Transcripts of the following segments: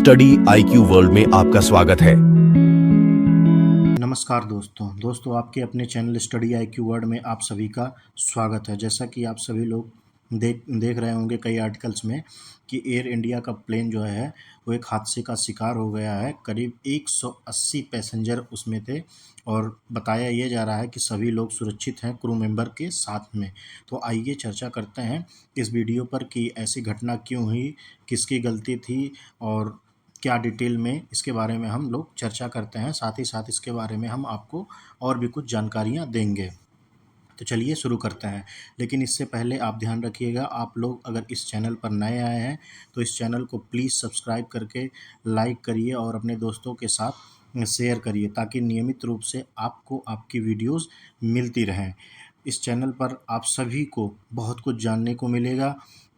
Study IQ world में आपका स्वागत है। नमस्कार दोस्तों आपके अपने चैनल स्टडी आईक्यू वर्ल्ड में आप सभी का स्वागत है। जैसा कि आप सभी लोग देख रहे होंगे कई आर्टिकल्स में कि एयर इंडिया का प्लेन जो है वो एक हादसे का शिकार हो गया है। करीब 180 पैसेंजर उसमें थे और बताया ये जा रहा है कि सभी लोग सुरक्षित हैं क्रू मेंबर के साथ में। तो आइए चर्चा करते हैं इस वीडियो पर कि ऐसी घटना क्यों हुई, किसकी गलती थी और क्या डिटेल में इसके बारे में हम लोग चर्चा करते हैं। साथ ही साथ इसके बारे में हम आपको और भी कुछ जानकारियाँ देंगे। तो चलिए शुरू करते हैं। लेकिन इससे पहले आप ध्यान रखिएगा, आप लोग अगर इस चैनल पर नए आए हैं तो इस चैनल को प्लीज़ सब्सक्राइब करके लाइक करिए और अपने दोस्तों के साथ शेयर करिए ताकि नियमित रूप से आपको आपकी वीडियोस मिलती रहें। इस चैनल पर आप सभी को बहुत कुछ जानने को मिलेगा।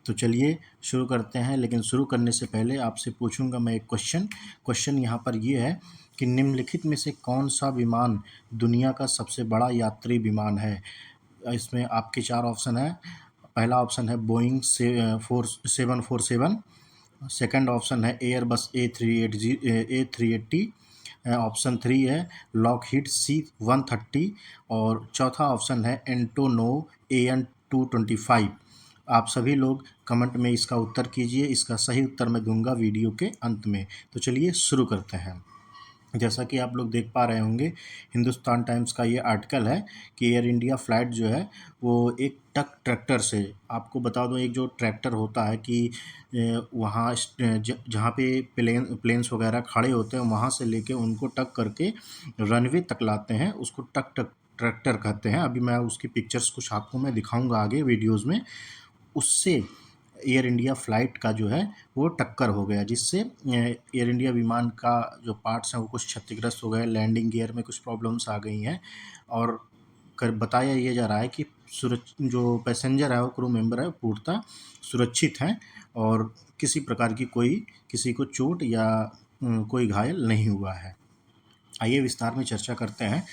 तो चलिए शुरू करते हैं। लेकिन शुरू करने से पहले आपसे पूछूंगा मैं एक क्वेश्चन यहाँ पर ये है कि निम्नलिखित में से कौन सा विमान दुनिया का सबसे बड़ा यात्री विमान है। इसमें आपके 4 ऑप्शन है। पहला ऑप्शन है बोइंग 747, सेकंड ऑप्शन है एयरबस A380, ऑप्शन 3 है लॉकहीड C-130 और चौथा ऑप्शन है एंटोनोव AN-225। आप सभी लोग कमेंट में इसका उत्तर कीजिए। इसका सही उत्तर मैं दूंगा वीडियो के अंत में। तो चलिए शुरू करते हैं। जैसा कि आप लोग देख पा रहे होंगे, हिंदुस्तान टाइम्स का ये आर्टिकल है कि एयर इंडिया फ़्लाइट जो है वो एक ट्रैक्टर से, आपको बता दूं एक जो ट्रैक्टर होता है कि वहाँ जहाँ पे प्लेन्स वगैरह खड़े होते हैं वहाँ से लेके उनको टक करके रनवे तक लाते हैं, उसको ट्रैक्टर कहते हैं। अभी मैं उसकी पिक्चर्स कुछ आपको मैं दिखाऊंगा आगे वीडियोज़ में। उससे एयर इंडिया फ़्लाइट का जो है वो टक्कर हो गया, जिससे एयर इंडिया विमान का जो पार्ट्स हैं वो कुछ क्षतिग्रस्त हो गए। लैंडिंग गियर में कुछ प्रॉब्लम्स आ गई हैं और बताया ये जा रहा है कि जो पैसेंजर है वो क्रू मेंबर है पूर्णतः सुरक्षित हैं और किसी प्रकार की किसी को चोट या कोई घायल नहीं हुआ है। आइए विस्तार में चर्चा करते हैं।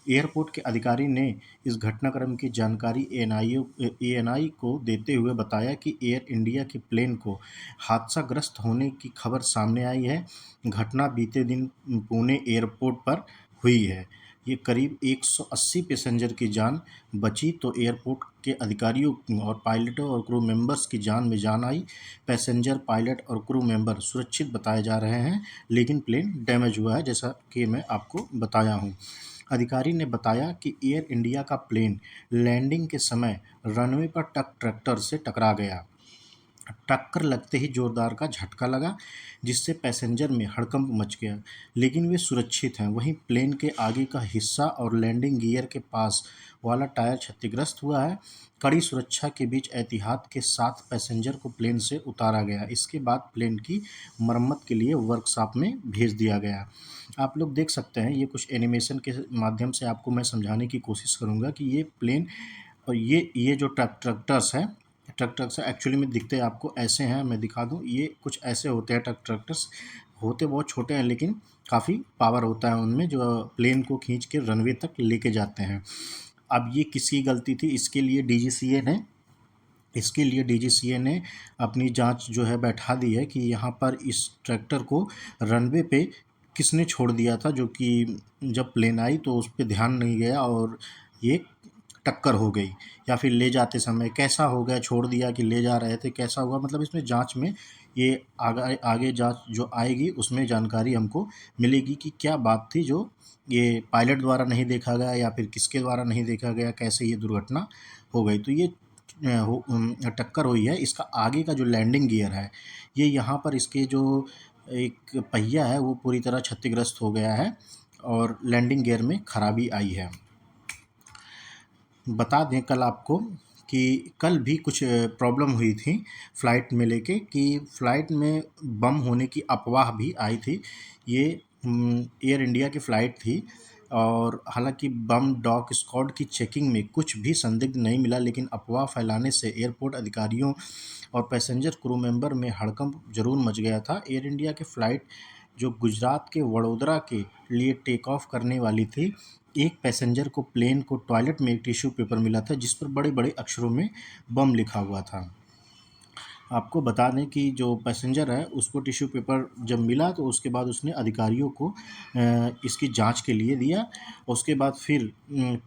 एयरपोर्ट के अधिकारी ने इस घटनाक्रम की जानकारी एएनआई को देते हुए बताया कि एयर इंडिया के प्लेन को हादसाग्रस्त होने की खबर सामने आई है। घटना बीते दिन पुणे एयरपोर्ट पर हुई है। ये करीब 180 पैसेंजर की जान बची तो एयरपोर्ट के अधिकारियों और पायलटों और क्रू मेंबर्स की जान में जान आई। पैसेंजर, पायलट और क्रू मेंबर सुरक्षित बताए जा रहे हैं, लेकिन प्लेन डैमेज हुआ है जैसा कि मैं आपको बताया हूँ। अधिकारी ने बताया कि एयर इंडिया का प्लेन लैंडिंग के समय रनवे पर ट्रैक्टर से टकरा गया। टक्कर लगते ही जोरदार का झटका लगा, जिससे पैसेंजर में हड़कंप मच गया, लेकिन वे सुरक्षित हैं। वहीं प्लेन के आगे का हिस्सा और लैंडिंग गियर के पास वाला टायर क्षतिग्रस्त हुआ है। कड़ी सुरक्षा के बीच एहतियात के साथ पैसेंजर को प्लेन से उतारा गया। इसके बाद प्लेन की मरम्मत के लिए वर्कशॉप में भेज दिया गया। आप लोग देख सकते हैं, ये कुछ एनिमेशन के माध्यम से आपको मैं समझाने की कोशिश करूँगा कि ये प्लेन और ये जो ट्रैक्टर्स हैं, ट्रैक्टर्स एक्चुअली में दिखते आपको ऐसे हैं। मैं दिखा दूं, ये कुछ ऐसे होते हैं। ट्रैक्टर्स होते बहुत छोटे हैं लेकिन काफ़ी पावर होता है उनमें, जो प्लेन को खींच के रनवे तक लेके जाते हैं। अब ये किसकी गलती थी, इसके लिए डीजीसीए ने अपनी जांच जो है बैठा दी है कि यहाँ पर इस ट्रैक्टर को रनवे पे किसने छोड़ दिया था, जो कि जब प्लेन आई तो उस पर ध्यान नहीं गया और ये टक्कर हो गई। या फिर ले जाते समय कैसा हो गया, छोड़ दिया कि ले जा रहे थे, कैसा हुआ, मतलब इसमें जांच में ये आगे जांच जो आएगी उसमें जानकारी हमको मिलेगी कि क्या बात थी जो ये पायलट द्वारा नहीं देखा गया या फिर किसके द्वारा नहीं देखा गया, कैसे ये दुर्घटना हो गई। तो ये टक्कर हुई है। इसका आगे का जो लैंडिंग गियर है, ये यहाँ पर इसके जो एक पहिया है वो पूरी तरह क्षतिग्रस्त हो गया है और लैंडिंग गियर में खराबी आई है। बता दें कल आपको कि कल भी कुछ प्रॉब्लम हुई थी फ़्लाइट में लेके, कि फ़्लाइट में बम होने की अफवाह भी आई थी। ये एयर इंडिया की फ़्लाइट थी और हालांकि बम डॉग स्क्वाड की चेकिंग में कुछ भी संदिग्ध नहीं मिला, लेकिन अफवाह फैलाने से एयरपोर्ट अधिकारियों और पैसेंजर क्रू मेंबर में हड़कंप जरूर मच गया था। एयर इंडिया की फ़्लाइट जो गुजरात के वडोदरा के लिए टेक ऑफ करने वाली थी, एक पैसेंजर को प्लेन को टॉयलेट में एक टिश्यू पेपर मिला था जिस पर बड़े बड़े अक्षरों में बम लिखा हुआ था। आपको बता दें कि जो पैसेंजर है उसको टिश्यू पेपर जब मिला तो उसके बाद उसने अधिकारियों को इसकी जांच के लिए दिया। उसके बाद फिर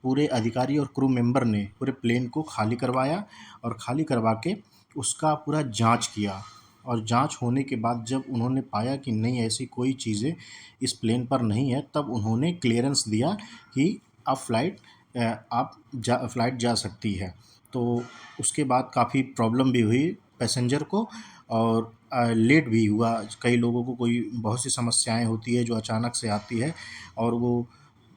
पूरे अधिकारी और क्रू मेंबर ने पूरे प्लेन को खाली करवाया और खाली करवा के उसका पूरा जांच किया। और जांच होने के बाद जब उन्होंने पाया कि नहीं ऐसी कोई चीज़ें इस प्लेन पर नहीं है, तब उन्होंने क्लियरेंस दिया कि अब फ्लाइट जा सकती है। तो उसके बाद काफ़ी प्रॉब्लम भी हुई पैसेंजर को और लेट भी हुआ। कई लोगों को कोई बहुत सी समस्याएं होती है जो अचानक से आती है और वो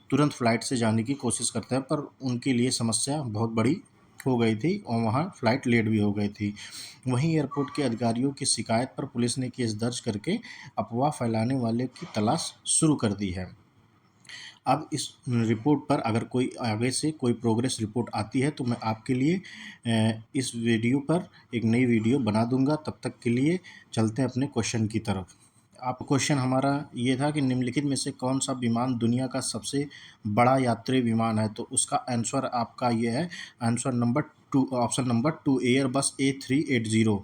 तुरंत फ़्लाइट से जाने की कोशिश करते हैं, पर उनके लिए समस्या बहुत बड़ी हो गई थी और वहाँ फ़्लाइट लेट भी हो गई थी। वहीं एयरपोर्ट के अधिकारियों की शिकायत पर पुलिस ने केस दर्ज करके अफवाह फैलाने वाले की तलाश शुरू कर दी है। अब इस रिपोर्ट पर अगर कोई आगे से कोई प्रोग्रेस रिपोर्ट आती है तो मैं आपके लिए इस वीडियो पर एक नई वीडियो बना दूंगा। तब तक के लिए चलते हैं अपने क्वेश्चन की तरफ। आप क्वेश्चन हमारा ये था कि निम्नलिखित में से कौन सा विमान दुनिया का सबसे बड़ा यात्री विमान है? तो उसका आंसर आपका ये है, answer number two, option number two, Airbus A380।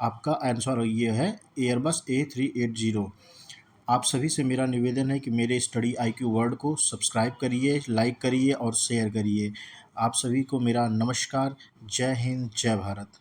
आपका आंसर ये है एयरबस A380। आप सभी से मेरा निवेदन है कि मेरे स्टडी IQ वर्ल्ड को सब्सक्राइब करिए, लाइक करिए और शेयर करिए। आप सभी को मेरा नमस्कार। जय हिंद, जय भारत।